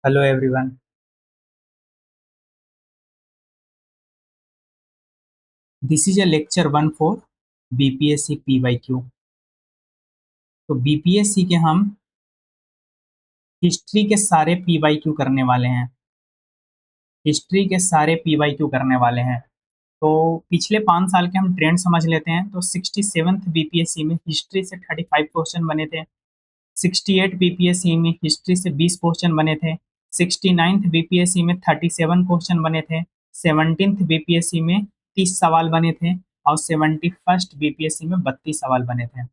Hello everyone. This is a lecture 1 for BPSC PYQ. तो BPSC के हम history के सारे PYQ करने वाले हैं। हिस्ट्री के सारे PYQ करने वाले हैं। तो पिछले 5 साल के हम ट्रेंड समझ लेते हैं। तो 67th BPSC में हिस्ट्री से 35 क्वेश्चन बने थे। 68 बीपीएससी में हिस्ट्री से 20 क्वेश्चन बने थे। 69th बीपीएससी में 37 क्वेश्चन बने थे। 17th बीपीएससी में 30 सवाल बने थे और 71st बीपीएससी में 32 सवाल बने थे।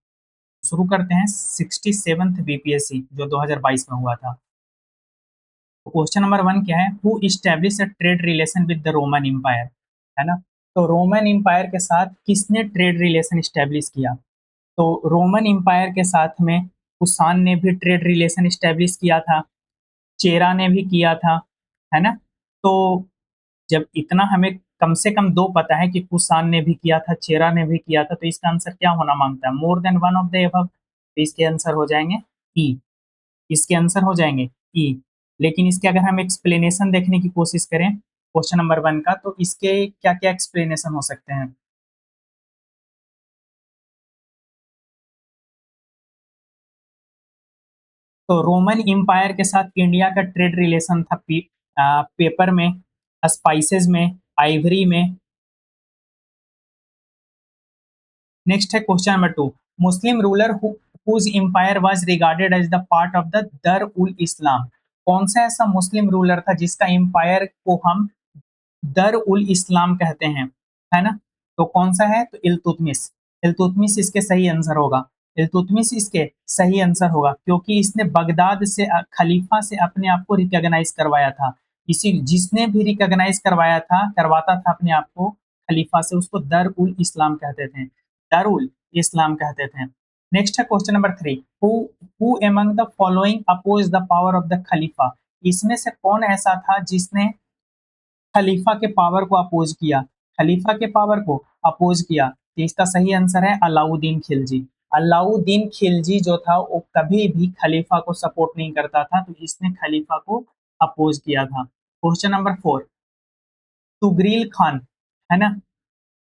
शुरू करते हैं 67th बीपीएससी जो 2022 में हुआ था। तो क्वेश्चन नंबर 1 क्या है? Who establish a trade relation with the Roman empire, है ना? तो रोमन एम्पायर के साथ किसने ट्रेड रिलेशन इस्टेब्लिश किया? तो रोमन एम्पायर के साथ में कुषाण ने भी ट्रेड रिलेशन इस्टेब्लिश किया था, चेरा ने भी किया था, है ना? तो जब इतना हमें कम से कम 2 पता है कि कुषाण ने भी किया था, चेरा ने भी किया था, तो इसका आंसर क्या होना माँगता है? More than one of the above. तो इसके आंसर हो जाएँगे ई। इसके आंसर हो जाएँगे ई। लेकिन इसके अगर हम एक्सप्लेनेशन देखने की कोशिश करें क्वेश्चन नंबर 1 का, तो इसके क्या-क्या एक्सप्लेनेशन हो सकते हैं? तो रोमन एम्पायर के साथ इंडिया का ट्रेड रिलेशन था पेपर में, स्पाइसेस में, आइवरी में। नेक्स्ट है question number 2। Muslim ruler whose empire was regarded as the part of the दर उल इस्लाम। कौन सा ऐसा मुस्लिम रूलर था जिसका एम्पायर को हम दर उल इस्लाम कहते हैं, है ना? तो कौन सा है? तो इल्तुतमिश। इल्तुतमिश इसके सही आंसर होगा। इल्तुतमिश इसके सही आंसर होगा क्योंकि इसने बगदाद से खलीफा से अपने आप को रिकॉग्नाइज करवाया था। इसी जिसने भी रिकॉग्नाइज करवाता था अपने आप को खलीफा से, उसको दर उल इस्लाम कहते थे। दर उल इस्लाम कहते थे। नेक्स्ट है question number 3। Who among the following oppose the power of the khalifa. इसमें से कौन ऐसा था जिसने खलीफा के पावर को अपोज किया? खलीफा के पावर को अपोज किया, तो इसका सही आंसर है अलाउद्दीन खिलजी। अलाउद्दीन खिलजी जो था वो कभी भी खलीफा को सपोर्ट नहीं करता था, तो इसने खलीफा को अपोज किया था। Question number 4। तुगरील खान, है ना?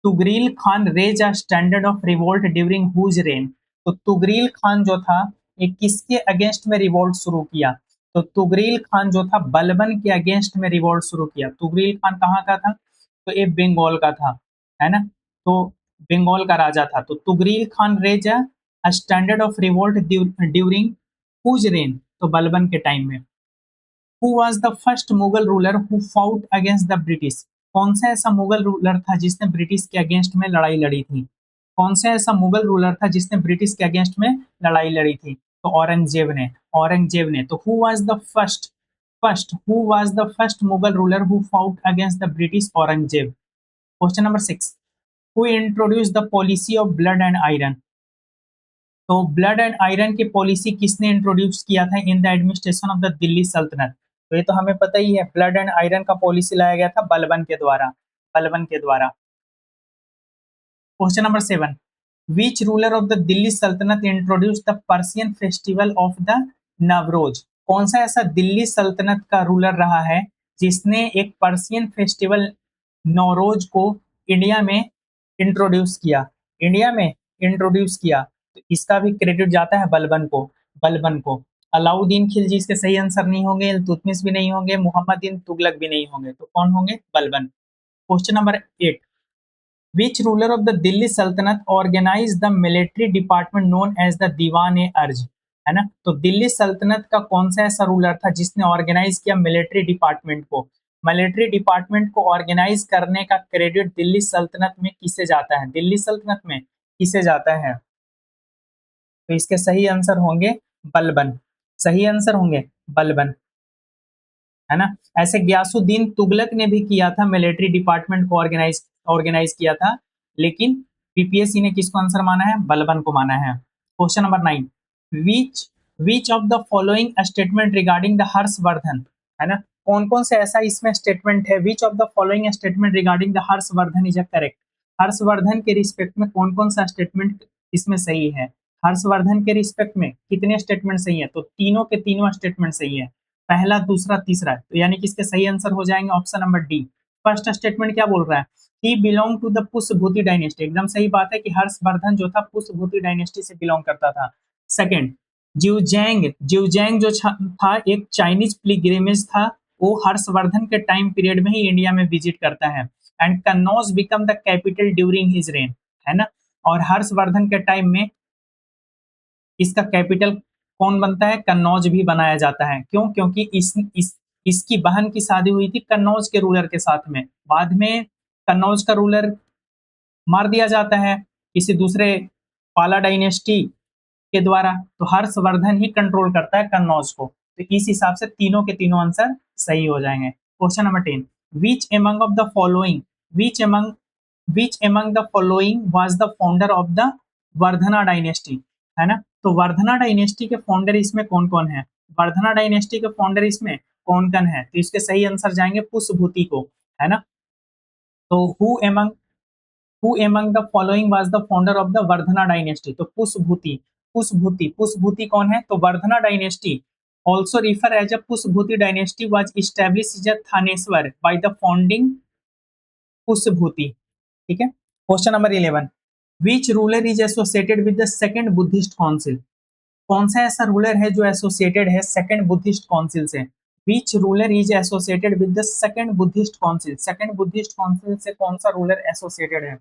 Tughril Khan raised a standard of revolt during whose reign. तो तुगरील खान जो था ये किसके अगेंस्ट में रिवोल्ट शुरू किया? तो तुगरील खान जो था बलबन के अगेंस्ट में रिवोल्ट शुरू किया। तुगरील खान कहाँ का था? तो ये बंगाल का था, है ना? तो बंगाल का राजा था। तो Tughril Khan raised a standard of revolt during whose reign, तो बलबन के टाइम में। Who was the first Mughal ruler who fought against the British. कौन सा ऐसा मुगल रूलर था जिसने ब्रिटिश के अगेंस्ट में लड़ाई लड़ी थी? कौन सा ऐसा मुगल रूलर था जिसने ब्रिटिश के अगेंस्ट में लड़ाई लड़ी थी? तो औरंगजेब ने। औरंगजेब ने। तो who was the first Mughal ruler who fought against the British? Aurangzeb. Question number 6। Who introduce the policy of blood and iron. तो ब्लड एंड आयरन की पॉलिसी किसने इंट्रोड्यूस किया था in the administration of the Delhi सल्तनत? तो ये तो हमें पता ही है, ब्लड एंड आयरन का पॉलिसी लाया गया था बलबन के द्वारा। बलबन के द्वारा। Question number 7। Which ruler of the Delhi Sultanate introduce the Persian festival of the Navroz. कौन सा ऐसा दिल्ली सल्तनत का रूलर रहा है जिसने एक पर्सियन फेस्टिवल नौरोज को इंडिया में इंट्रोड्यूस किया? इंडिया में इंट्रोड्यूस किया, तो इसका भी क्रेडिट जाता है बलबन को। बलबन को। अलाउद्दीन खिलजी इसके सही आंसर नहीं होंगे, इल्तुतमिश भी नहीं होंगे, मोहम्मद बिन तुगलक भी नहीं होंगे, तो कौन होंगे? Balban. Question number 8। Which ruler of the Delhi Sultanate organized the military department known as the दीवान-ए-अर्ज? है ना? तो दिल्ली सल्तनत का कौन सा ऐसा रूलर था जिसने ऑर्गेनाइज किया मिलिट्री डिपार्टमेंट को? मिलिट्री डिपार्टमेंट को ऑर्गेनाइज करने का क्रेडिट दिल्ली सल्तनत में किसे जाता है? दिल्ली सल्तनत में किसे जाता है? तो इसके सही आंसर होंगे बलबन। सही आंसर होंगे बलबन, है ना? ऐसे गयासुद्दीन तुगलक ने भी किया था, मिलिट्री डिपार्टमेंट को ऑर्गेनाइज ऑर्गेनाइज किया था, लेकिन पीपीएससी ने किसको आंसर माना है? बलबन को माना है। Question number 9। Which which of the following statement regarding the Harshvardhan, है ना? कौन कौन से ऐसा इसमें स्टेटमेंट है? विच of the following statement regarding the Harshvardhan is a correct. Harshvardhan के रिस्पेक्ट में कौन कौन सा स्टेटमेंट इसमें सही है? हर्षवर्धन के रिस्पेक्ट में कितने स्टेटमेंट सही है? तो तीनों के तीनों स्टेटमेंट सही है। पहला, दूसरा, तीसरा, तो यानी कि इसके सही आंसर हो जाएंगे option number D. First statement क्या बोल रहा है? He belong to the Pushyabhuti dynasty, एकदम सही बात है कि हर्षवर्धन जो था पुष्यभूति डायनेस्टी से बिलोंग करता था। सेकंड, जिवजैंग जो था एक चाइनीज पिलग्रिमेज था, वो हर्षवर्धन के टाइम पीरियड में ही इंडिया में विजिट करता है। And Kannauj become the capital during his rain, है ना। और हर्षवर्धन के टाइम में इसका कैपिटल कौन बनता है? कन्नौज भी बनाया जाता है। क्यों? क्योंकि इसकी बहन की शादी हुई थी कन्नौज के रूलर के साथ में। बाद में कन्नौज का रूलर मार दिया जाता है किसी दूसरे पाला डायनेस्टी के द्वारा, तो हर्षवर्धन ही कंट्रोल करता है कन्नौज को। तो इस हिसाब से तीनों के तीनों आंसर सही हो जाएंगे। Question number 10, which among of the following which among which among the following was the founder of the Vardhana dynasty, है ना। तो वर्धना डायनेस्टी के फाउंडर इसमें कौन कौन है? वर्धना डायनेस्टी के फाउंडर इसमें कौन कौन है? तो इसके सही आंसर जाएंगे पुष्यभूति को, है ना। तो who among the following was the founder of the Vardhana dynasty? तो पुष्यभूति कौन है? तो Vardhana dynasty also refer as a Pushyabhuti dynasty was established as Thaneshwar by the founding Pushyabhuti, ठीक है। Question number 11, which ruler is associated with the second Buddhist council? कौन सा ऐसा ruler है जो एसोसिएटेड है सेकंड बुद्धिस्ट काउंसिल से? विच ruler is associated with the second Buddhist council? Second Buddhist council से कौन सा रूलर एसोसिएटेड है?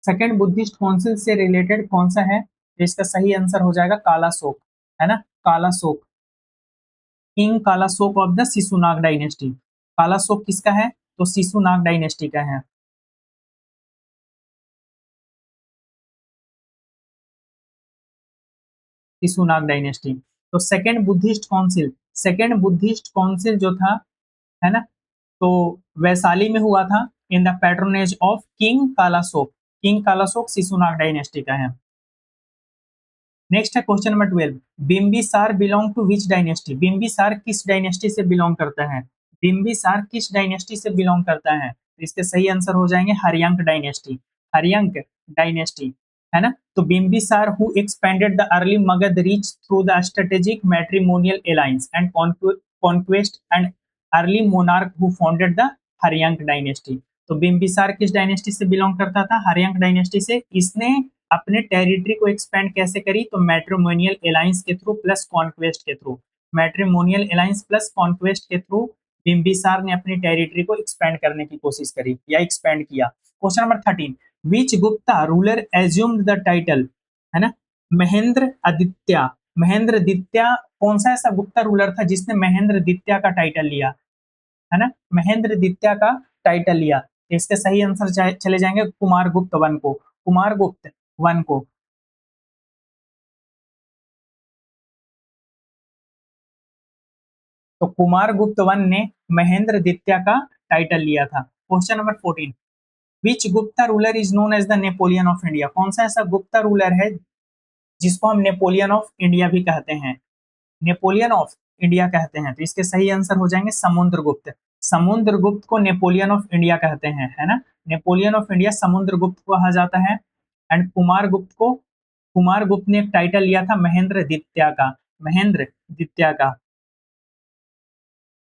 सेकंड बुद्धिस्ट काउंसिल से रिलेटेड कौन सा है? तो इसका सही आंसर हो जाएगा कालाशोक, है ना। Kalashok, king Kalashok of the Shishunag dynasty. Kalashok किसका है? तो शिशुनाग डायनेस्टी का है। शिशुनाग डायनेस्टी। तो सेकंड बुद्धिस्ट काउंसिल जो था, है ना, तो वैशाली में हुआ था in the patronage of king Kalashok. King Kalashok Shishunag dynasty का है। नेक्स्ट है question number 12, Bimbisar belong to which dynasty? Bimbisar किस डायनेस्टी से बिलोंग करता है? बिम्बिसार किस डायनेस्टी से बिलोंग करता है? तो इसके सही आंसर हो जाएंगे हरियंक डायनेस्टी, हरियंक डायनेस्टी, है ना। तो Bimbisara who expanded the early Magadha reach through the strategic matrimonial alliance and conquest and early monarch who founded the Haryanka dynasty. तो बिम्बिसार किस डायनेस्टी से बिलोंग करता था? हरियंक डायनेस्टी से। इसने अपने टेरिटरी को एक्सपेंड कैसे करी? तो मैट्रिमोनियल अलायंस के थ्रू प्लस कॉन्क्वेस्ट के through. Matrimonial alliance plus conquest के थ्रू बिम्बिसार ने अपनी टेरिटरी को एक्सपेंड करने की कोशिश करी या एक्सपेंड किया। Question number 13, which Gupta ruler assumed the title, है ना, महेंद्र आदित्य? महेंद्र दित्या कौन सा ऐसा गुप्ता रूलर था जिसने महेंद्र दित्या का टाइटल लिया, है ना, महेंद्र दित्या का टाइटल लिया? तो इसके सही आंसर चले जाएंगे कुमार गुप्त वन को, कुमार गुप्त वन को। तो कुमार गुप्त वन ने महेंद्र दित्या का टाइटल लिया था। Question number 14, which Gupta ruler is known as the Napoleon of India? कौन सा ऐसा गुप्ता रूलर है जिसको हम नेपोलियन ऑफ इंडिया भी कहते हैं? नेपोलियन ऑफ इंडिया कहते हैं। तो इसके सही आंसर हो जाएंगे समुद्रगुप्त। समुद्रगुप्त को नेपोलियन ऑफ इंडिया कहते हैं, है ना। नेपोलियन ऑफ इंडिया समुद्रगुप्त को कहा जाता है। एंड कुमार गुप्त ने एक टाइटल लिया था महेंद्र दित्या का, महेंद्र दित्या का।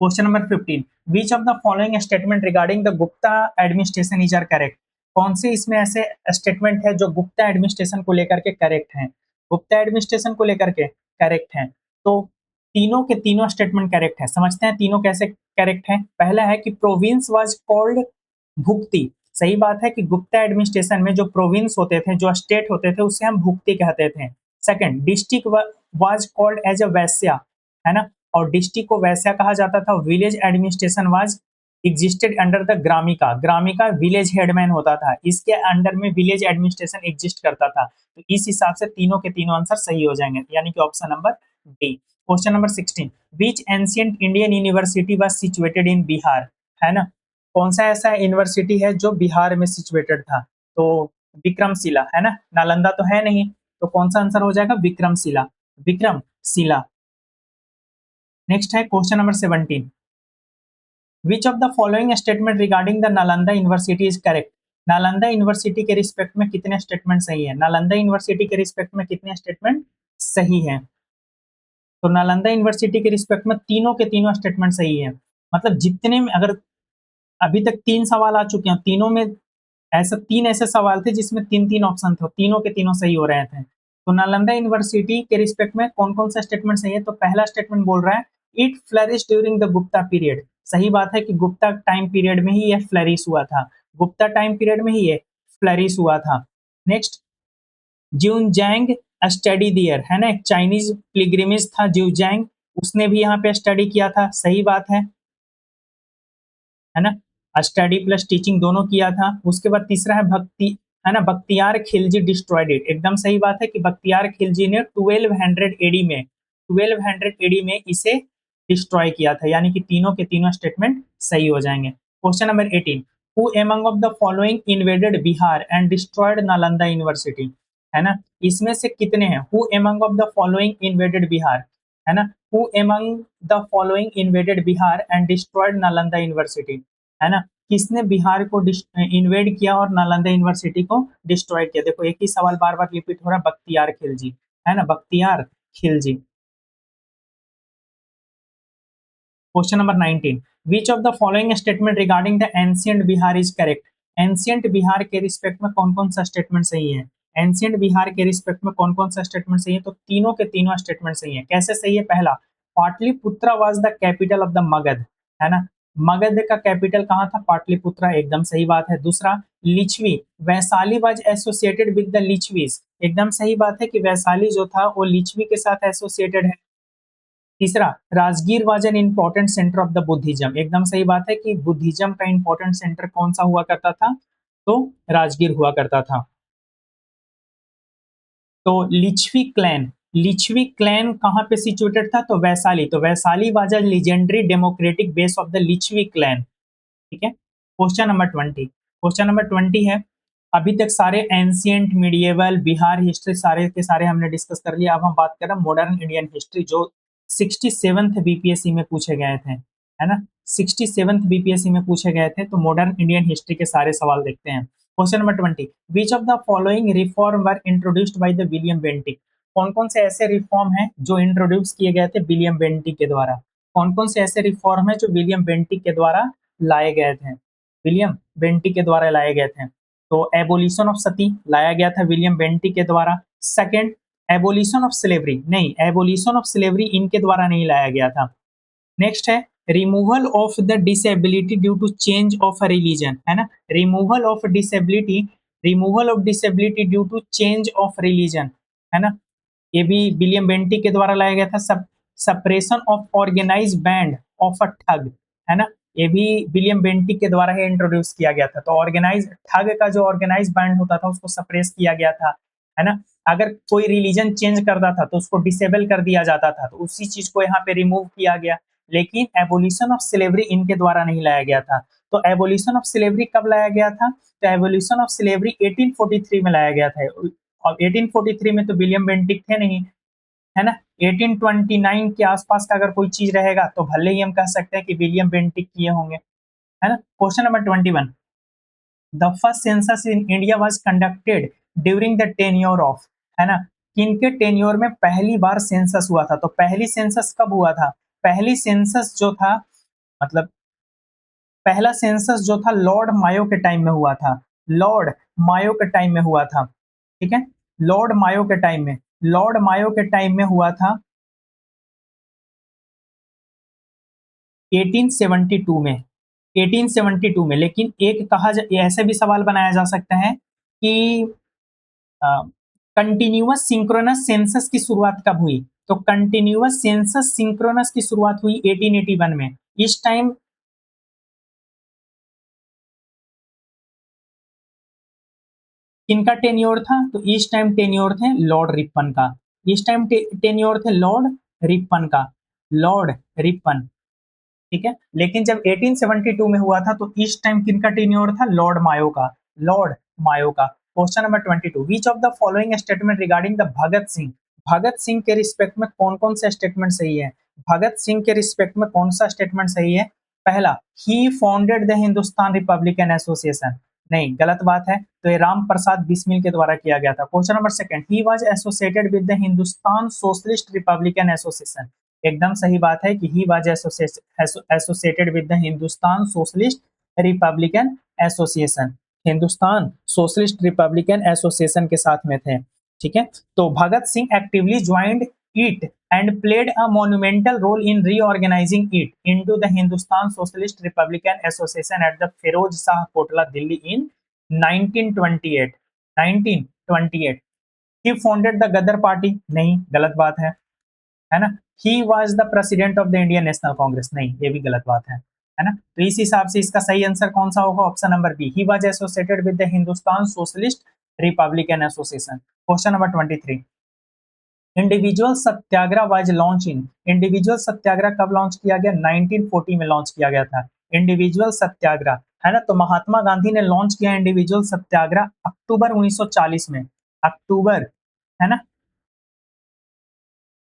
Question number 15, which of the following statement regarding the Gupta administration is are correct? कौन से इसमें ऐसे स्टेटमेंट है जो गुप्ता एडमिनिस्ट्रेशन को लेकर के करेक्ट हैं? गुप्ता एडमिनिस्ट्रेशन को लेकर के करेक्ट हैं। तो तीनों के तीनों स्टेटमेंट करेक्ट है। समझते हैं तीनों कैसे करेक्ट है। पहला है कि प्रोविंस वाज कॉल्ड भुक्ति। सही बात है कि गुप्ता एडमिनिस्ट्रेशन में जो प्रोविंस होते थे, जो स्टेट होते थे, उसे हम भुक्ति कहते थे। Second, district was called as a vaishya, है ना, और डिस्ट्रिक्ट को वैश्या कहा जाता था। Village administration was existed under the gramika. Gramika village headman होता था, इसके अंडर में विलेज एडमिनिस्ट्रेशन एग्जिस्ट करता था। तो इस हिसाब से तीनों के तीनों आंसर सही हो जाएंगे, यानी कि option number D. Question number 16, which ancient Indian university was situated in Bihar? है ना, कौन सा ऐसा यूनिवर्सिटी है जो बिहार में सिचुएटेड था? तो विक्रमशिला, है ना, नालंदा तो है नहीं, तो कौन सा आंसर हो जाएगा? विक्रमशिला, विक्रमशिला। नेक्स्ट है question number 17, which of the following statement regarding the Nalanda university is correct? Nalanda university के रिस्पेक्ट में कितने स्टेटमेंट सही है? नालंदा यूनिवर्सिटी के रिस्पेक्ट में कितने स्टेटमेंट सही है? तो नालंदा यूनिवर्सिटी के रिस्पेक्ट में तीनों के तीनों स्टेटमेंट सही है। मतलब जितने में, अगर अभी तक 3 सवाल आ चुके हैं, तीनों में ऐसा 3 ऐसे सवाल थे जिसमें 3-3 ऑप्शन थे, तीनों के तीनों सही हो रहे थे। तो नालंदा यूनिवर्सिटी के रिस्पेक्ट में कौन-कौन सा स्टेटमेंट सही है? तो पहला स्टेटमेंट बोल रहा है, it flourished during the Gupta period. सही बात है कि गुप्ता टाइम पीरियड में ही यह फ्लरिश हुआ था। गुप्ता टाइम पीरियड में ही ये फ्लरिश हुआ था। नेक्स्ट, ज्यूनजैंग स्टडी दियर, है ना, एक चाइनीज पिलग्रिमेज था ज्यूजैंग, उसने भी यहाँ पे स्टडी किया था। सही बात है ना, स्टडी प्लस टीचिंग दोनों किया था। उसके बाद तीसरा है भक्ति, है ना, बख्तियार खिलजी डिस्ट्रॉयड इट। एकदम सही बात है कि बख्तियार खिलजी ने 1200 एडी में 1200 एडी में इसे डिस्ट्रॉय किया था। यानी कि तीनों के तीनों स्टेटमेंट सही हो जाएंगे। Question number 18, who among of the following invaded Bihar and destroyed Nalanda university, है ना, इसमें से कितने हैं? Who among of the following invaded Bihar, है ना, who among the following invaded Bihar and destroyed Nalanda university, है ना, किसने बिहार को इन्वेड किया और नालंदा यूनिवर्सिटी को डिस्ट्रॉय किया? देखो एक ही सवाल बार बार रिपीट हो रहा है, बख्तियार खिलजी, है ना, Bakhtiyar Khilji. Question number 19, which of the following statement regarding the ancient Bihar is correct? Ancient Bihar के रिस्पेक्ट में कौन कौन सा स्टेटमेंट सही है? एंशियंट बिहार के रिस्पेक्ट में कौन कौन सा स्टेटमेंट सही है? तो तीनों के तीनों स्टेटमेंट सही है। कैसे सही है? पहला, Pataliputra was the capital of the Magadh, है ना, मगध का कैपिटल कहाँ था? पाटलिपुत्रा, एकदम सही बात है। दूसरा, Licchavi, Vaishali was associated with the Licchavis, एकदम सही बात है कि वैशाली जो था वो लिच्छवी के साथ एसोसिएटेड है। तीसरा, Rajgir was an important centre of the Buddhism, एकदम सही बात है कि बुद्धिज्म का इंपॉर्टेंट सेंटर कौन सा हुआ करता था? तो राजगीर हुआ करता था। तो लिच्छवी क्लैन कहाँ पे सिचुएटेड था? तो वैशाली, तो Vaishali was a legendary democratic base of the Licchavi clan. ठीक है। क्वेश्चन नंबर 20, क्वेश्चन नंबर 20 है, अभी तक सारे एंशियंट, मिडिएवल, बिहार हिस्ट्री सारे के सारे हमने डिस्कस कर लिया। अब हम बात कर रहे हैं मॉडर्न इंडियन हिस्ट्री, जो 67th बीपीएससी में पूछे गए थे, है ना, 67th बीपीएससी में पूछे गए थे। तो मॉडर्न इंडियन हिस्ट्री के सारे सवाल देखते हैं। Question number 20, which of the following reform were introduced by the William Bentinck? कौन कौन से ऐसे रिफॉर्म हैं जो इंट्रोड्यूस किए गए थे विलियम बेंटिक के द्वारा? कौन कौन से ऐसे रिफॉर्म है जो विलियम बेंटिक के द्वारा लाए गए थे? विलियम बेंटिक के द्वारा लाए गए थे। तो एबोलिशन ऑफ सती लाया गया था विलियम बेंटिक के द्वारा। सेकंड, एबोलिशन ऑफ स्लेवरी, नहीं, एबोलिशन ऑफ स्लेवरी इनके द्वारा नहीं लाया गया था। नेक्स्ट है removal of the disability due to change of a religion, है ना, removal of disability, removal of disability due to change of religion, है ना, ये भी विलियम बेंटिक के द्वारा लाया गया था। सब suppression of organise band of a thug, है ना, ये भी विलियम बेंटिक के द्वारा ही इंट्रोड्यूस किया गया था। तो ऑर्गेनाइज ठग का जो ऑर्गेनाइज बैंड होता था उसको सप्रेस किया गया था, है ना। अगर कोई रिलीजन चेंज करता था तो उसको डिसेबल कर दिया जाता था, तो उसी चीज को यहाँ पे रिमूव किया गया। लेकिन एबोलिशन ऑफ स्लेवरी इनके द्वारा नहीं लाया गया था। तो एबोलिशन ऑफ स्लेवरी कब लाया गया था? तो एबोलिशन ऑफ स्लेवरी 1843 में लाया गया था। और 1843 में तो विलियम बेंटिक थे नहीं, है ना। 1829 के आसपास का अगर कोई चीज रहेगा तो भले ही हम कह सकते हैं कि विलियम बेंटिक किए होंगे, है ना। Question number 21, the first census in India was conducted during the tenure of, है ना, किनके टेन्योर में पहली बार सेंसस हुआ था? तो पहली सेंसस कब हुआ था? पहली सेंसस जो था, मतलब पहला सेंसस जो था लॉर्ड मायो के टाइम में हुआ था। लॉर्ड मायो के टाइम में हुआ था। ठीक है, लॉर्ड मायो के टाइम में, लॉर्ड मायो के टाइम में हुआ था 1872 में, 1872 में। लेकिन एक ऐसे भी सवाल बनाया जा सकता है कि कंटिन्यूअस सिंक्रोनस सेंसस की शुरुआत कब हुई? तो कंटिन्यूअस सेंसस सिंक्रोनस की शुरुआत हुई 1881 में। इस टाइम किनका टेन्योर था? तो इस टाइम टेन्योर थे लॉर्ड रिपन का। इस टाइम टेन्योर थे लॉर्ड रिपन का, लॉर्ड रिपन। ठीक है, लेकिन जब 1872 में हुआ था तो इस टाइम किनका टेन्योर था? लॉर्ड मायो का, लॉर्ड मायो का। Question number 22, which of the following statement regarding the Bhagat Singh? Bhagat Singh के रिस्पेक्ट में कौन कौन से स्टेटमेंट सही है? भगत सिंह के रिस्पेक्ट में कौन सा स्टेटमेंट सही है? पहला, he founded the Hindustan Republican Association, नहीं, गलत बात है। तो ये राम प्रसाद बिस्मिल के द्वारा किया गया था। Question number second, he was associated with the Hindustan Socialist Republican Association. एकदम सही बात है कि he was associated with the Hindustan Socialist Republican Association. Hindustan Socialist Republican Association के साथ में थे। ठीक है, तो Bhagat Singh actively joined it and played a monumental role in reorganizing it into the Hindustan Socialist Republican Association at the Feroz Shah Kotla, Delhi in 1928. 1928. He founded the Gadar Party. नहीं, गलत बात है ना। He was the president of the Indian National Congress. नहीं, ये भी गलत बात है ना। तो इस हिसाब से इसका सही आंसर कौन सा होगा? Option number B, he was associated with the Hindustan Socialist Republican Association. Question number 23, individual satyagraha was launch in. Individual satyagraha कब लॉन्च किया गया? 1940 में लॉन्च किया गया था इंडिविजुअल सत्याग्रह, है ना। तो महात्मा गांधी ने लॉन्च किया इंडिविजुअल सत्याग्रह अक्टूबर 1940 में। अक्टूबर, है ना,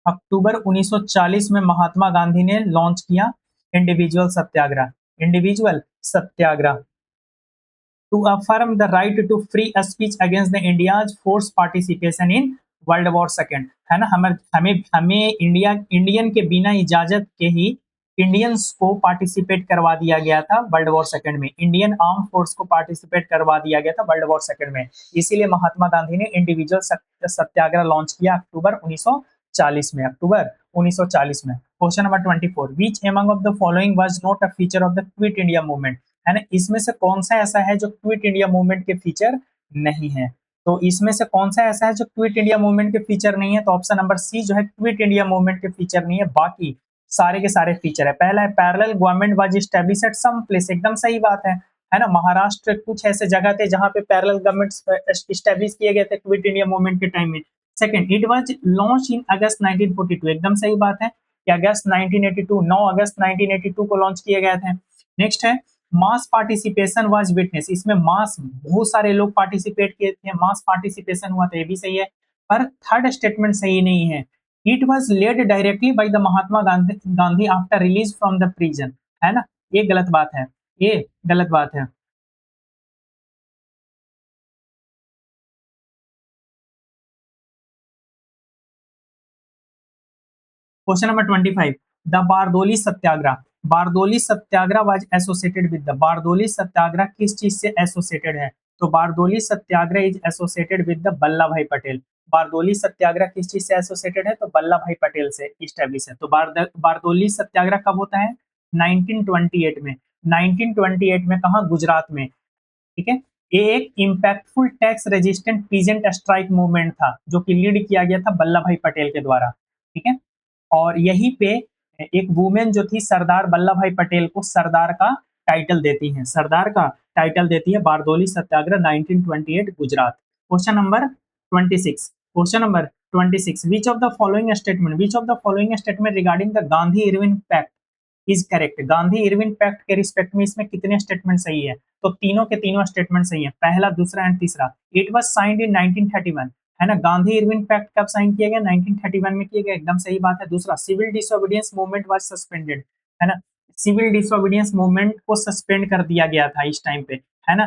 अक्टूबर 1940 में महात्मा गांधी ने लॉन्च किया individual Satyagraha. Individual Satyagraha to affirm the right to free speech against the India's forced participation in world war second, है ना। हमें हमें हमें इंडियन के बिना इजाजत के ही इंडियंस को पार्टिसिपेट करवा दिया गया था वर्ल्ड वॉर सेकेंड में। इंडियन आर्म फोर्स को पार्टिसिपेट करवा दिया गया था वर्ल्ड वॉर सेकेंड में। इसीलिए महात्मा गांधी ने इंडिविजुअल सत्याग्रह लॉन्च किया अक्टूबर 1940 में। अक्टूबर 1940 में। Question number 24, which among of the following was not a feature of the quit India movement, है ना। इसमें से कौन सा ऐसा है जो क्विट इंडिया मूवमेंट के फीचर नहीं है? तो इसमें से कौन सा ऐसा है जो क्विट इंडिया मूवमेंट के फीचर नहीं है? तो ऑप्शन नंबर सी जो है क्विट इंडिया मूवमेंट के फीचर नहीं है, बाकी सारे के सारे फीचर है। पहला है parallel government was established at some place, एकदम सही बात है ना। महाराष्ट्र कुछ ऐसे जगह थे जहां पे पैरेलल गवर्नमेंट एस्टैब्लिश किए गए थे क्विट इंडिया मूवमेंट के टाइम में। Second, it was launch in August 1942, एकदम सही बात है कि अगस्त 1982, 9 अगस्त 1982 को लॉन्च किए गए थे। नेक्स्ट है मास पार्टिसिपेशन वाज विटनेस, इसमें मास बहुत सारे लोग पार्टिसिपेट किए थे, मास पार्टिसिपेशन हुआ था, ये भी सही है। पर थर्ड स्टेटमेंट सही नहीं है, it was led directly by the Mahatma Gandhi after release from the prison, है ना। ये गलत बात है, ये गलत बात है। Question number 25, the Bardoli satyagraha. Bardoli satyagraha was associated with the, Bardoli satyagraha किस चीज से एसोसिएटेड है? तो Bardoli satyagraha is associated with the Vallabh Bhai Patel. Bardoli satyagraha किस चीज से एसोसिएटेड है? तो वल्लभ भाई पटेल से इस्टेब्लिश है। तो बारदोली सत्याग्रह कब होता है? 1928 में। 1928 में कहा? गुजरात में। ठीक है, ये एक impactful tax resistant peasant strike movement था जो कि लीड किया गया था वल्लभ भाई पटेल के द्वारा। ठीक है, और यहीं पे एक वुमेन जो थी सरदार वल्लभ भाई पटेल को सरदार का टाइटल देती हैं, सरदार का टाइटल देती है। Bardoli Satyagraha 1928 Gujarat. Question number 26, question number 26, which of the following statement, which of the following statement regarding the Gandhi Irwin pact is correct. Gandhi Irwin pact के रिस्पेक्ट में इसमें कितने स्टेटमेंट सही है? तो तीनों के तीनों स्टेटमेंट सही है, पहला, दूसरा एंड तीसरा। इट वाज साइंड इन 1931, है ना। गांधी इरविन पैक्ट कब साइन किया गया? 1931 में किया गया, एकदम सही बात है। दूसरा, civil disobedience movement was suspended, है ना। सिविल डिसोबीडियंस मूवमेंट को सस्पेंड कर दिया गया था इस टाइम पे, है ना।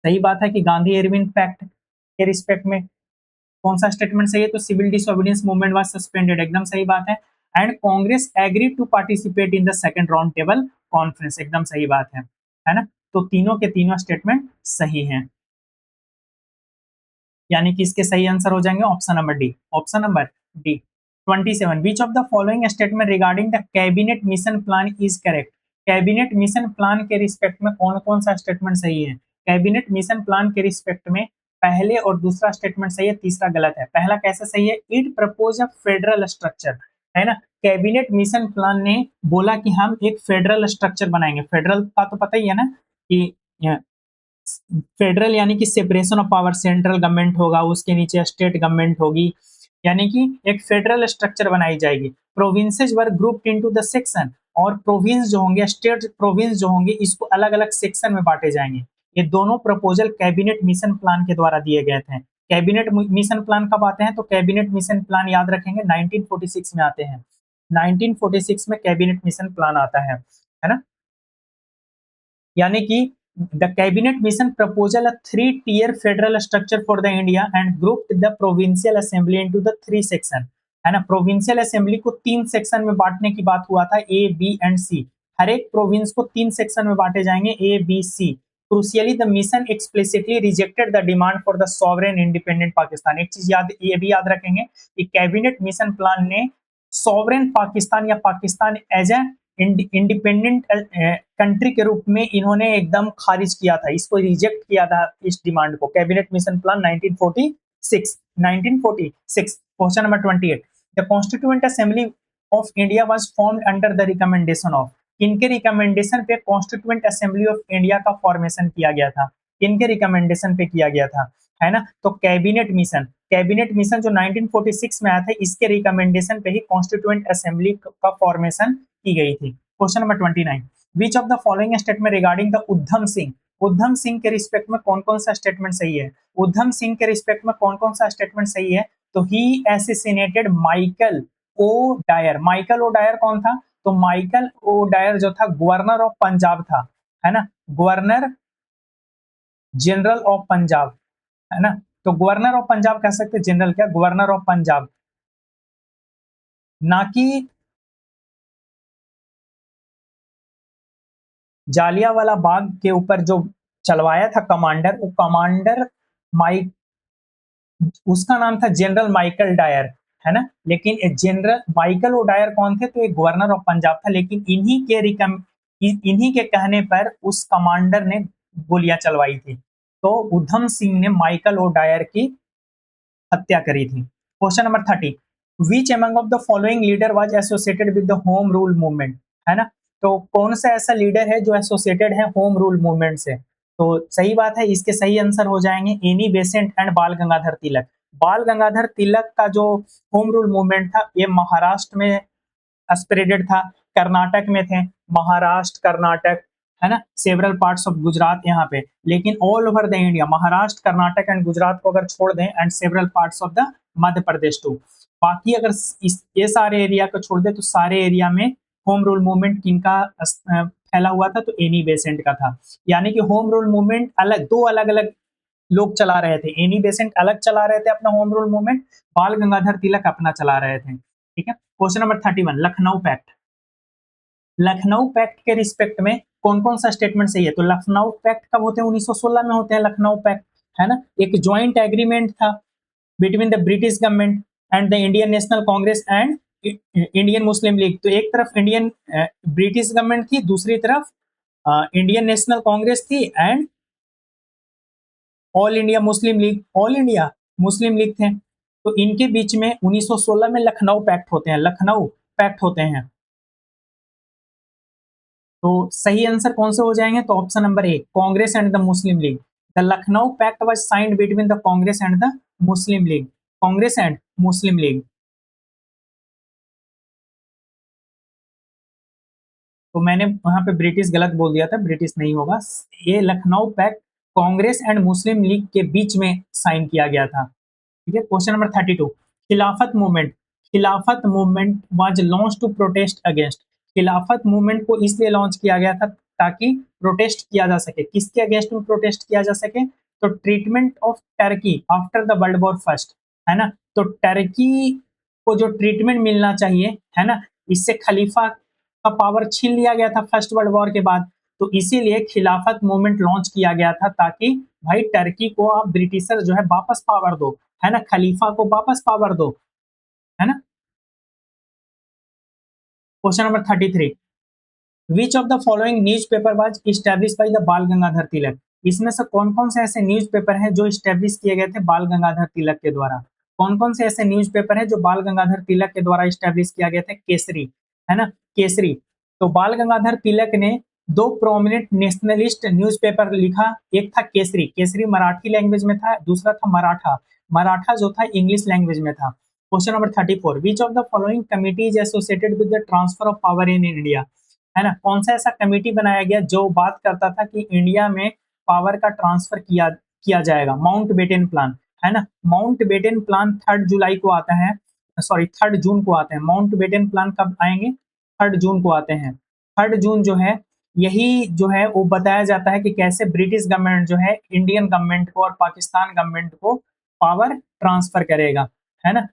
सही बात है कि गांधी इरविन पैक्ट के रिस्पेक्ट में कौन सा स्टेटमेंट सही है? तो civil disobedience movement was suspended, एकदम सही बात है। And Congress agree to participate in the second round table conference, एकदम सही बात है ना। तो तीनों के तीनों स्टेटमेंट सही हैं, यानी कि इसके सही आंसर हो जाएंगे option number D, option number D. 27, which of the following statement regarding the cabinet mission plan is correct. Cabinet mission plan के रिस्पेक्ट में कौन कौन सा स्टेटमेंट सही है? कैबिनेट मिशन प्लान के रिस्पेक्ट में पहले और दूसरा स्टेटमेंट सही है, तीसरा गलत है। पहला कैसे सही है? It propose a federal structure, है ना। कैबिनेट मिशन प्लान ने बोला कि हम एक फेडरल स्ट्रक्चर बनाएंगे। फेडरल का तो पता ही है ना कि फेडरल यानी कि separation of power, central government होगा, उसके नीचे स्टेट गवर्नमेंट होगी, यानी कि एक फेडरल स्ट्रक्चर बनाई जाएगी। Provinces were grouped into the section, और प्रोविंस जो होंगे, स्टेट प्रोविंस जो होंगे, इसको अलग अलग सेक्शन में बांटे जाएंगे। ये दोनों प्रपोजल कैबिनेट मिशन प्लान के द्वारा दिए गए थे। कैबिनेट मिशन प्लान कब आते हैं? तो कैबिनेट मिशन प्लान याद रखेंगे 1946 में आते हैं। 1946 में कैबिनेट मिशन प्लान आता है ना। यानी कि The cabinet mission proposal a three-tier federal structure for the India and grouped the provincial assembly into the three section, है ना। प्रोविंशियल असेंबली को तीन सेक्शन में बांटने की बात हुआ था, ए बी एंड सी। हर एक प्रोविंस को तीन सेक्शन में बांटे जाएंगे, A B C. Crucially the mission explicitly rejected the demand for the sovereign independent Pakistan. एक चीज याद, ये भी याद रखेंगे कि कैबिनेट मिशन प्लान ने सॉवरेन पाकिस्तान या Pakistan as a independent country के रूप में इन्होंने एकदम खारिज किया था, इसको रिजेक्ट किया था इस डिमांड को। Cabinet mission plan 1946। Question number 28, the constituent assembly of India was formed under the recommendation of. किनके रिकमेंडेशन पे कॉन्स्टिट्यूएंट असेंबली ऑफ इंडिया का फॉर्मेशन किया गया था? किनके रिकमेंडेशन पे किया गया था, है ना? तो कैबिनेट मिशन जो 1946 में आया था, इसके रिकमेंडेशन पे ही कॉन्स्टिट्यूएंट असेंबली का फॉर्मेशन की गई थी। Question number 29, which of the following statement regarding the उद्धम सिंह के रिस्पेक्ट में कौन कौन सा स्टेटमेंट सही है? उद्धम सिंह के रिस्पेक्ट में कौन कौन सा स्टेटमेंट सही है? तो he assassinated Michael O'Dwyer. Michael O'Dwyer कौन था? तो माइकल ओ डायर जो था गवर्नर ऑफ पंजाब था, है ना, गवर्नर जनरल ऑफ पंजाब, है ना। तो गवर्नर ऑफ पंजाब कह सकते, जनरल क्या, गवर्नर ऑफ पंजाब, ना कि जालियावाला बाग के ऊपर जो चलवाया था कमांडर, वो कमांडर माइक, उसका नाम था जनरल माइकल डायर, है ना। लेकिन जनरल माइकल ओ डायर कौन थे? तो एक गवर्नर ऑफ पंजाब था, लेकिन इन्हीं के कहने पर उस कमांडर ने गोलियां चलवाई थी। तो उधम सिंह ने माइकल ओ डायर की हत्या करी थी। Question number 30, which among of the following leader was associated with the home rule movement, है ना। तो कौन सा ऐसा लीडर है जो एसोसिएटेड है होम रूल मूवमेंट से? तो सही बात है, इसके सही आंसर हो जाएंगे एनी बेसेंट एंड बाल गंगाधर तिलक। बाल गंगाधर तिलक का जो होम रूल मूवमेंट था, ये महाराष्ट्र में स्प्रेडेड था, कर्नाटक में थे, महाराष्ट्र, कर्नाटक, है ना, सेवरल पार्ट्स ऑफ गुजरात यहाँ पे, लेकिन all over the India Maharashtra, Karnataka and Gujarat को अगर छोड़ दें, and several parts of the Madhya Pradesh too, बाकी अगर ये सारे एरिया को छोड़ दे तो सारे एरिया में होम रूल मूवमेंट किनका फैला हुआ था? तो एनी बेसेंट का था। यानी कि होम रूल मूवमेंट अलग, दो अलग अलग लोग चला रहे थे। एनी बेसेंट अलग चला रहे थे अपना होम रूल मूवमेंट, बाल गंगाधर तिलक अपना चला रहे थे। ठीक है। Question number 31, Lucknow pact. Lucknow pact के रिस्पेक्ट में कौन कौन सा स्टेटमेंट सही है? तो लखनऊ पैक्ट कब होते हैं? 1916 में होते हैं लखनऊ पैक्ट, है ना। एक ज्वाइंट एग्रीमेंट था between the British government and the Indian national Congress and Indian Muslim League. तो एक तरफ इंडियन ब्रिटिश गवर्नमेंट थी, दूसरी तरफ इंडियन नेशनल कांग्रेस थी and all India Muslim league थे। तो इनके बीच में 1916 में लखनऊ पैक्ट होते हैं, लखनऊ पैक्ट होते हैं। तो सही आंसर कौन से हो जाएंगे? तो option number A, Congress and the Muslim League. The Lucknow pact was signed between the Congress and the Muslim League, Congress and Muslim League. तो मैंने वहां पे ब्रिटिश गलत बोल दिया था, ब्रिटिश नहीं होगा, ये लखनऊ पैक्ट कांग्रेस एंड मुस्लिम लीग के बीच में साइन किया गया था। ठीक है। Question number 32, Khilafat movement was launch to protest against. Khilafat movement को इसलिए लॉन्च किया गया था ताकि प्रोटेस्ट किया जा सके। किसके अगेंस्ट में प्रोटेस्ट किया जा सके? तो treatment of Turkey after the world war first, है ना। तो टर्की को जो ट्रीटमेंट मिलना चाहिए, है ना, इससे खलीफा का पावर छीन लिया गया था फर्स्ट वर्ल्ड वॉर के बाद। तो इसीलिए खिलाफत मूवमेंट लॉन्च किया गया था ताकि भाई टर्की को आप ब्रिटिशर जो है वापस पावर दो, है ना, खलीफा को वापस पावर दो, है ना। Question number 33, which of the following newspaper was establish by the बाल गंगाधर तिलक। इसमें से कौन कौन से ऐसे न्यूज़पेपर हैं जो इस्टेब्लिश किए गए थे बाल गंगाधर तिलक के द्वारा? कौन कौन से ऐसे न्यूज़पेपर हैं जो बाल गंगाधर तिलक के द्वारा इस्टेब्लिश किया गया था? केसरी, है ना, केसरी। तो बाल गंगाधर तिलक ने दो प्रोमिनेंट नेशनलिस्ट न्यूज़पेपर लिखा, एक था केसरी, केसरी मराठी लैंग्वेज में था, दूसरा था मराठा, मराठा जो था इंग्लिश लैंग्वेज में था। Question number 34, which of the following committee is associated with the transfer of power in India, है ना। कौन सा ऐसा कमेटी बनाया गया जो बात करता था कि इंडिया में पावर का ट्रांसफर किया जाएगा? माउंट बेटन प्लान, है ना। माउंट बेटन प्लान 3 जुलाई को आता है, सॉरी 3 जून को आते हैं। माउंट बेटन प्लान कब आएंगे? 3 जून को आते हैं। 3 जून जो है यही जो है वो बताया जाता है कि कैसे ब्रिटिश गवर्नमेंट जो है इंडियन गवर्नमेंट को और पाकिस्तान गवर्नमेंट को पावर ट्रांसफर करेगा, है ना।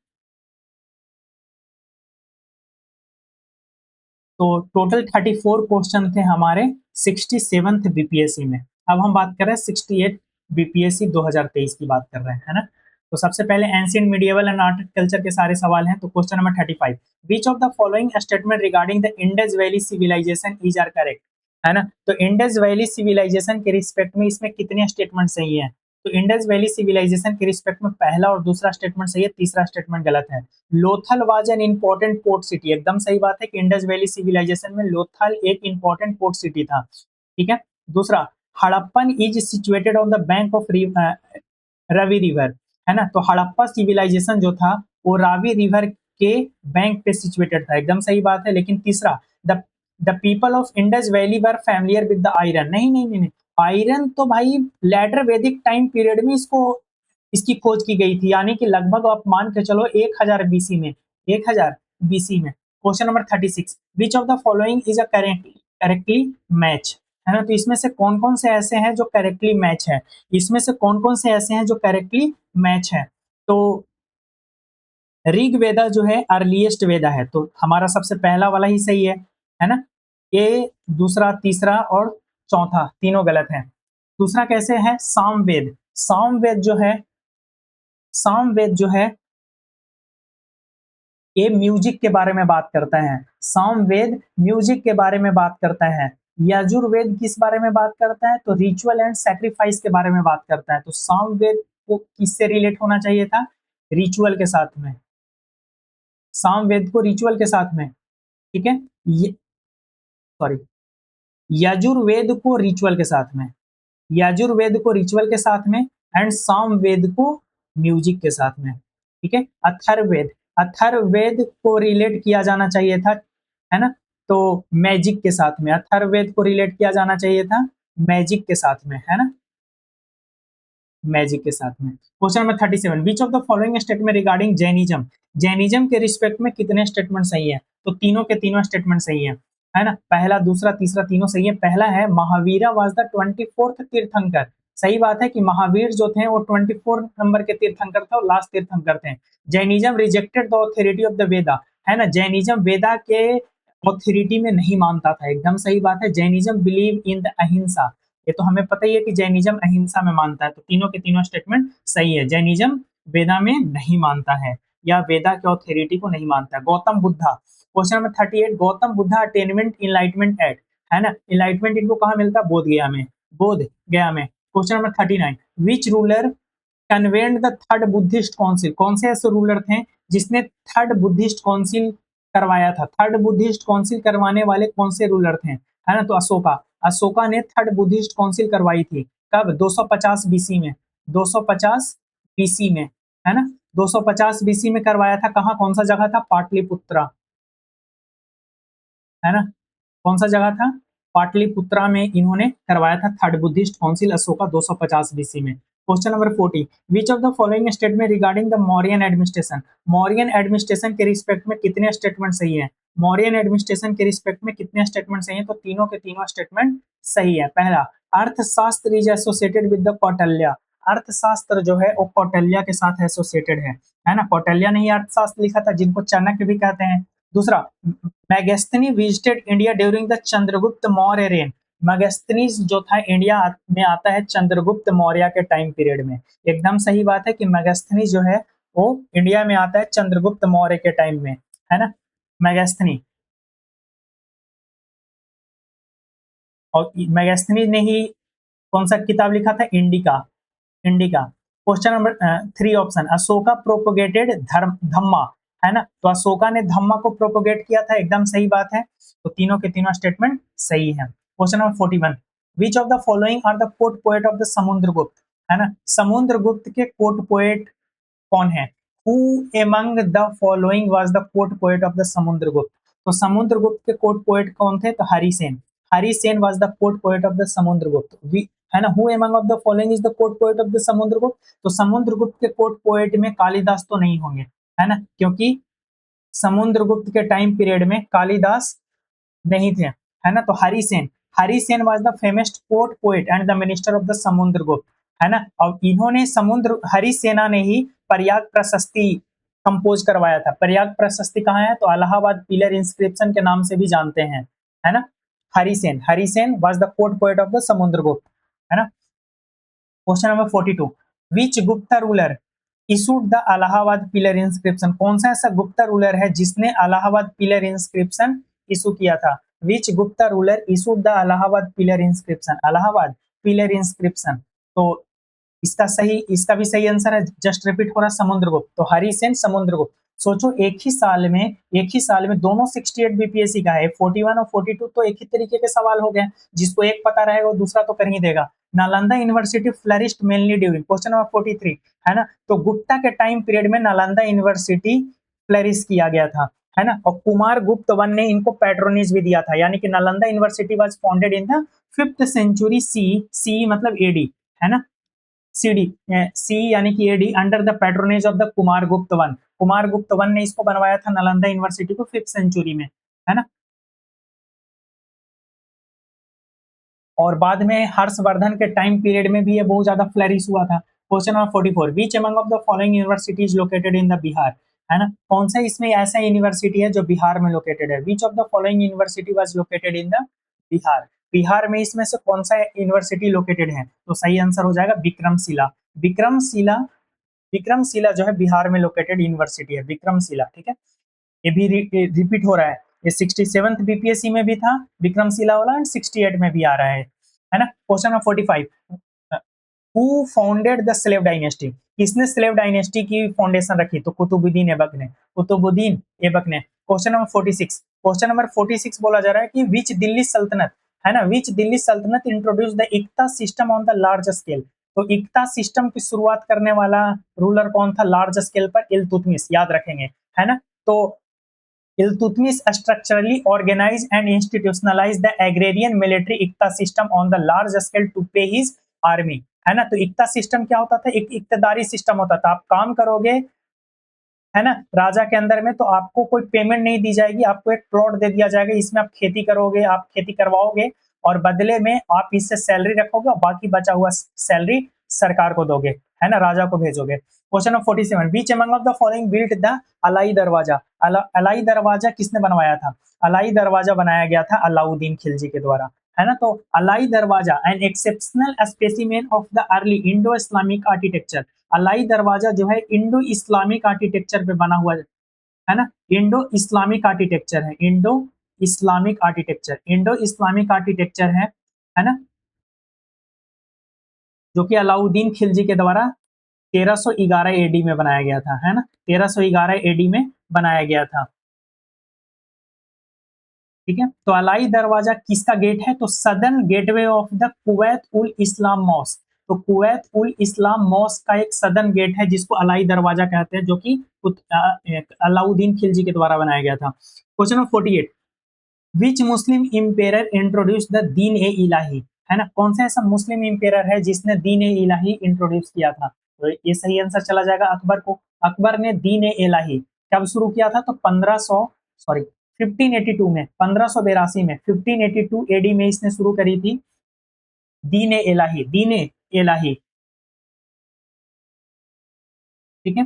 तो टोटल 34 क्वेश्चन थे हमारे 67th बीपीएससी में। अब हम बात कर रहे हैं 68 बीपीएससी 2023 की बात कर रहे हैं, है ना। तो सबसे पहले ancient medieval and art culture के सारे सवाल हैं। तो question number 35, which of the following statement regarding the Indus valley civilisation is are correct, है ना। तो इंडस वैली सिविलाइजेशन के रिस्पेक्ट में इसमें कितने स्टेटमेंट सही है। तो इंडस वैली सिविलाइजेशन के रिस्पेक्ट में पहला और दूसरा स्टेटमेंट सही है, तीसरा स्टेटमेंट गलत है। Lothal was an important port city, एकदम सही बात है कि इंडस वैली सिविलाइजेशन में लोथल एक इंपॉर्टेंट पोर्ट सिटी था, ठीक है। दूसरा, Harappan is situated on the bank of Ravi river, है ना। तो हड़प्पा सिविलाइजेशन जो था वो रावी रिवर के बैंक पे सिचुएटेड था, एकदम सही बात है। लेकिन तीसरा, the the people of Indus valley were familiar with the iron, नहीं नहीं नहीं, आयरन तो भाई लेटर वैदिक टाइम पीरियड में इसको इसकी खोज की गई थी, यानी कि लगभग आप मान के चलो 1000 बीसी में, 1000 बीसी में। Question number 36, which of the following is a correctly match, है ना। तो इसमें से कौन कौन से ऐसे हैं जो करेक्टली मैच है, इसमें से कौन कौन से ऐसे हैं जो करेक्टली मैच है। तो ऋग वेदा जो है अर्लीस्ट वेदा है, तो हमारा सबसे पहला वाला ही सही है ना। ए, दूसरा, तीसरा और चौथा तीनों गलत है। दूसरा कैसे है, सामवेद, सामवेद जो है, सामवेद जो है ये म्यूजिक के बारे में बात करता है, सामवेद म्यूजिक के बारे में बात करता है। यजुर्वेद किस बारे में बात करता है, तो रिचुअल एंड सैक्रिफाइस के बारे में बात करता है। तो सामवेद को किससे रिलेट होना चाहिए था, रिचुअल के साथ में, सामवेद को रिचुअल के साथ में, ठीक है। सॉरी, यजुर्वेद को रिचुअल के साथ में, यजुर्वेद को रिचुअल के साथ में एंड सामवेद को म्यूजिक के साथ में, ठीक है। अथर्ववेद, अथर्ववेद को रिलेट किया जाना चाहिए था, है ना। तो मैजिक के साथ में, अथर्ववेद को रिलेट किया जाना चाहिए था मैजिक के साथ में, है ना, मैजिक के साथ में। Question number 37, which of the following statement regarding Jainism, Jainism के रिस्पेक्ट में कितने स्टेटमेंट सही है। तो तीनों के तीनों स्टेटमेंट सही है ना। पहला, दूसरा, तीसरा तीनों सही है। पहला है महावीरा वाज द 24th तीर्थंकर, सही बात है कि महावीर जो थे वो 24 नंबर के तीर्थंकर थे और लास्ट तीर्थंकर थे। Jainism rejected the authority of the Veda, है ना, जैनिज्म वेदा के ऑथोरिटी में नहीं मानता था, एकदम सही बात है। जैनिज्म बिलीव इन द अहिंसा, ये तो हमें पता ही है कि जैनिज्म अहिंसा में मानता है। तो तीनों के तीनों स्टेटमेंट सही है, जैनिज्म वेदा में नहीं मानता है या वेदा के ऑथोरिटी को नहीं मानता है। Gautam Buddha, question number 38, Gautam Buddha attainment enlightenment at, है ना, इनलाइटमेंट इनको कहाँ मिलता है, बोध गया में, बोध गया में। Question number 39, which ruler convened the third Buddhist council, कौन से ऐसे रूलर थे जिसने थर्ड बुद्धिस्ट काउंसिल करवाया था, थर्ड बुद्धिस्ट काउंसिल करवाने वाले कौन से रूलर थे, है ना। तो अशोका, अशोका ने थर्ड बुद्धिस्ट काउंसिल करवाई थी, कब, 250 बीसी में, 250 बीसी में, है ना, 250 बीसी में करवाया था। कहाँ, कौन सा जगह था, पाटलिपुत्रा, है ना, कौन सा जगह था, पाटलिपुत्रा में इन्होंने करवाया था third Buddhist council Ashoka 250 BC में। Question number 40, which of the following statement regarding the Mauryan administration, Mauryan administration के रिस्पेक्ट में कितने स्टेटमेंट सही है, मौर्यन एडमिनिस्ट्रेशन के रिस्पेक्ट में कितने स्टेटमेंट सही है। तो तीनों के तीनों स्टेटमेंट सही है। पहला, अर्थशास्त्र is associated with the Kautilya, अर्थशास्त्र जो है वो कौटिल्य के साथ एसोसिएटेड है ना, कौटिल्य ने ही अर्थशास्त्र लिखा था जिनको चाणक्य भी कहते हैं। दूसरा, Megasthenes visited India during the Chandragupta Maurya reign, Megasthenes जो था इंडिया में आता है चंद्रगुप्त मौर्य के टाइम पीरियड में, एकदम सही बात है कि मैगस्थनी जो है वो इंडिया में आता है चंद्रगुप्त मौर्य के टाइम में, है ना, मैगस्थनी। और मैगस्थनी ने ही कौन सा किताब लिखा था, indica, indica. Question number 3 option, Ashoka propagated धर्म धम्मा, है ना, तो अशोका ने धम्मा को प्रोपोगेट किया था, एकदम सही बात है। तो तीनों के तीनों स्टेटमेंट सही है। Question number 41, which of the following are the court poet of the Samudragupta, है ना, समुद्रगुप्त के कोर्ट पोएट कौन है। Who among the following was the court poet of the Samudragupta, तो समुद्रगुप्त के कोर्ट पोएट कौन थे, तो Harisen, Harisen was the court poet of the Samudragupta, है ना। Who among of the following is the court poet of the Samudragupta, तो समुद्रगुप्त के कोर्ट पोएट में कालिदास तो नहीं होंगे, है ना, क्योंकि समुद्रगुप्त के टाइम पीरियड में कालिदास नहीं थे, है ना। तो Harisen, Harisen was the famous court poet and the minister of the Samudragupta, है ना। और इन्होंने समुद्र हरि सेना ने ही प्रयाग प्रशस्ति कंपोज करवाया था। प्रयाग प्रशस्ति कहाँ है, तो इलाहाबाद पिलर इंस्क्रिप्शन के नाम से भी जानते हैं, है ना। Hari Sen was the court poet of the Samudragupta, है ना। Question number 42, which Gupta ruler issued the Allahabad pillar inscription, कौन सा ऐसा गुप्ता रूलर है जिसने इलाहाबाद पिलर इंस्क्रिप्शन इशू किया था। Which Gupta ruler issued the Allahabad pillar inscription, Allahabad pillar inscription. तो इसका भी सही आंसर है, जस्ट रिपीट हो रहा समुद्रगुप्त, तो हरिसेन समुद्रगुप्त। सोचो एक ही साल में दोनों 68 बीपीएससी का है, 41 और 42 तो एक ही तरीके के सवाल हो गए, जिसको एक पता रहेगा वो दूसरा तो कर ही देगा। Nalanda university flourished mainly during, question number 43, है ना। तो गुप्ता के टाइम पीरियड में नालंदा यूनिवर्सिटी फ्लरिश किया गया था, है ना। और कुमार गुप्त वन ने इनको पैट्रोनेज भी दिया था, यानी कि Nalanda university was founded in the 5th century C मतलब एडी, है ना। सीडी सी यानी कि AD under the patronage of the Kumara Gupta one, Kumar Gupta one ने इसको बनवाया था नालंदा यूनिवर्सिटी को 5th सेंचुरी में, है ना। और बाद में हर्षवर्धन के टाइम पीरियड में भी ये बहुत ज्यादा फ्लरिश हुआ था। Question number 44, which among of the following universities located in the Bihar, है ना। कौन सा इसमें ऐसा यूनिवर्सिटी है जो बिहार में लोकेटेड है। विच of the following university was located in the Bihar, Bihar में इसमें से कौन सा यूनिवर्सिटी लोकेटेड है, तो सही आंसर हो जाएगा विक्रमशिला। विक्रमशिला विक्रमशिला जो है बिहार में लोकेटेड यूनिवर्सिटी है, विक्रमशिला, ठीक है। ये भी रिपीट हो रहा है, ये 67th बीपीएससी में भी था विक्रमशिला वाला, एंड 68 में भी आ रहा है ना। Question number 45, who founded the slave dynasty, किसने स्लेव डायनेस्टी की फाउंडेशन रखी, तो कुतुबुद्दीन ऐबक ने, कुतुबुद्दीन ऐबक ने। क्वेश्चन नंबर 46, क्वेश्चन नंबर 46 बोला जा रहा है कि विच दिल्ली सल्तनत, है ना, which Delhi Sultanate introduce the iqta system on the large scale, तो इक्ता सिस्टम की शुरुआत करने वाला रूलर कौन था लार्ज स्केल पर, इल्तुतमिश, याद रखेंगे, है ना। तो Iltutmish structurally organized and institutionalized the agrarian military Ikta system on the large scale to pay his army, है ना। तो इक्ता सिस्टम क्या होता था, एक इक्तदारी सिस्टम होता था, आप काम करोगे, है ना, राजा के अंदर में, तो आपको कोई पेमेंट नहीं दी जाएगी, आपको एक प्लॉट दे दिया जाएगा, इसमें आप खेती करोगे, आप खेती करवाओगे, और बदले में आप इससे सैलरी रखोगे और बाकी बचा हुआ सैलरी सरकार को दोगे, है ना, राजा को भेजोगे। Question number 47, which among of the following built the Alai Darwaza, Alai दरवाजा किसने बनवाया था, अलाई दरवाजा बनाया गया था अलाउद्दीन खिलजी के द्वारा, है ना। तो Alai Darwaza an exceptional specimen of the early Indo Islamic architecture, Alai Darwaza जो है इंडो इस्लामिक आर्किटेक्चर पे बना हुआ है ना, इंडो इस्लामिक आर्किटेक्चर है, इंडो इस्लामिक आर्किटेक्चर है ना, जो कि अलाउद्दीन खिलजी के द्वारा 1311 एडी में बनाया गया था, है ना, 1311 एडी में बनाया गया था, ठीक है। तो अलाई दरवाजा किसका गेट है, तो southern gateway of the Quwwat ul Islam mosque, तो कुवैत उल इस्लाम मॉस्क का एक सदर्न गेट है जिसको अलाई दरवाजा कहते हैं, जो कि अलाउद्दीन खिलजी के द्वारा बनाया गया था। Question number 48, which Muslim emperor introduce the Din e इलाही, है ना, कौन सा ऐसा मुस्लिम इंपेरर है जिसने दीन ए इलाही इंट्रोड्यूस किया था, तो ये सही आंसर चला जाएगा अकबर को। अकबर ने दीन ए इलाही कब शुरू किया था, तो 1582 में, 1582 में, 1582 एडी में इसने शुरू करी थी दीन ए इलाही, दीन ए इलाही, ठीक है।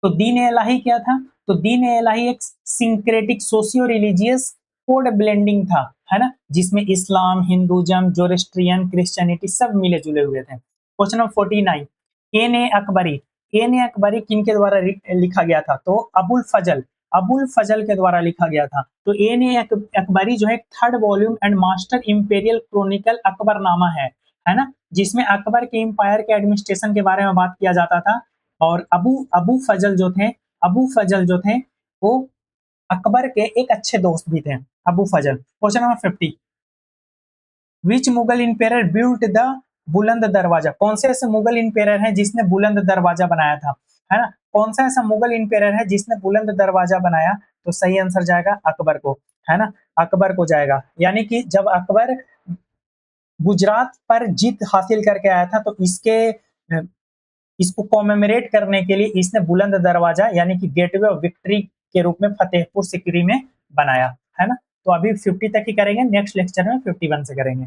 तो दीन ए इलाही क्या था, तो दीन ए इलाही एक syncretic socio religious code blending था, है ना, जिसमें इस्लाम, हिंदुज्म, जोरेस्ट्रियन, क्रिश्चियनिटी सब मिले जुले हुए थे। क्वेश्चन नंबर 49, एन ए अकबरी, एन ए अकबरी किनके द्वारा लिखा गया था, तो अबुल फजल के द्वारा लिखा गया था। तो एन ए अकबरी जो है third volume and master imperial chronicle Akbarnama है ना, जिसमें अकबर के एम्पायर के एडमिनिस्ट्रेशन के बारे में बात किया जाता था। और अबू फजल जो थे वो अकबर के एक अच्छे दोस्त भी थे, Abu Fazal. Question number 50, which Mughal emperor built the Buland Darwaza, कौन से ऐसे मुगल इंपेरर हैं जिसने बुलंद दरवाजा बनाया था, है ना, कौन सा ऐसा मुगल इंपेरर है जिसने बुलंद दरवाजा बनाया, तो सही आंसर जाएगा अकबर को, है ना, अकबर को जाएगा। यानी कि जब अकबर गुजरात पर जीत हासिल करके आया था, तो इसको कॉमेमोरेट करने के लिए इसने बुलंद दरवाजा यानी कि गेटवे ऑफ विक्ट्री के रूप में फतेहपुर सिकरी में बनाया, है ना। तो अभी 50 तक ही करेंगे, नेक्स्ट लेक्चर में 51 से करेंगे।